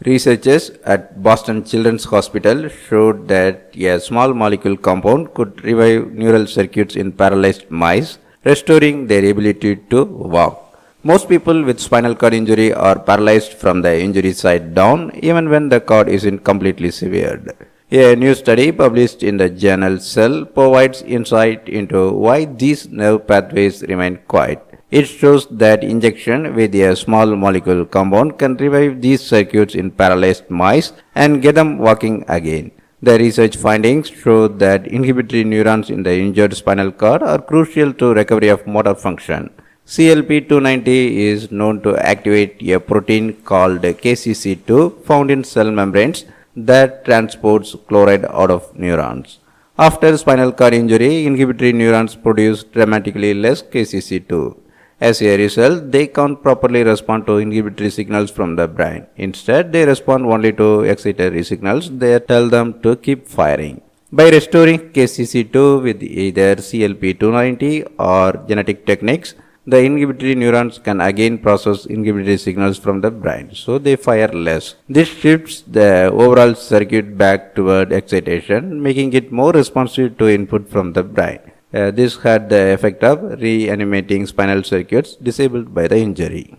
Researchers at Boston Children's Hospital showed that a small molecule compound could revive neural circuits in paralyzed mice, restoring their ability to walk. Most people with spinal cord injury are paralyzed from the injury side down, even when the cord isn't completely severed. A new study published in the journal Cell provides insight into why these nerve pathways remain quiet. It shows that injection with a small molecule compound can revive these circuits in paralyzed mice and get them walking again. The research findings show that inhibitory neurons in the injured spinal cord are crucial to recovery of motor function. CLP290 is known to activate a protein called KCC2 found in cell membranes that transports chloride out of neurons. After spinal cord injury, inhibitory neurons produce dramatically less KCC2. As a result, they can't properly respond to inhibitory signals from the brain. Instead, they respond only to excitatory signals that tell them to keep firing. By restoring KCC2 with either CLP290 or genetic techniques, the inhibitory neurons can again process inhibitory signals from the brain, so they fire less. This shifts the overall circuit back toward excitation, making it more responsive to input from the brain. This had the effect of reanimating spinal circuits disabled by the injury.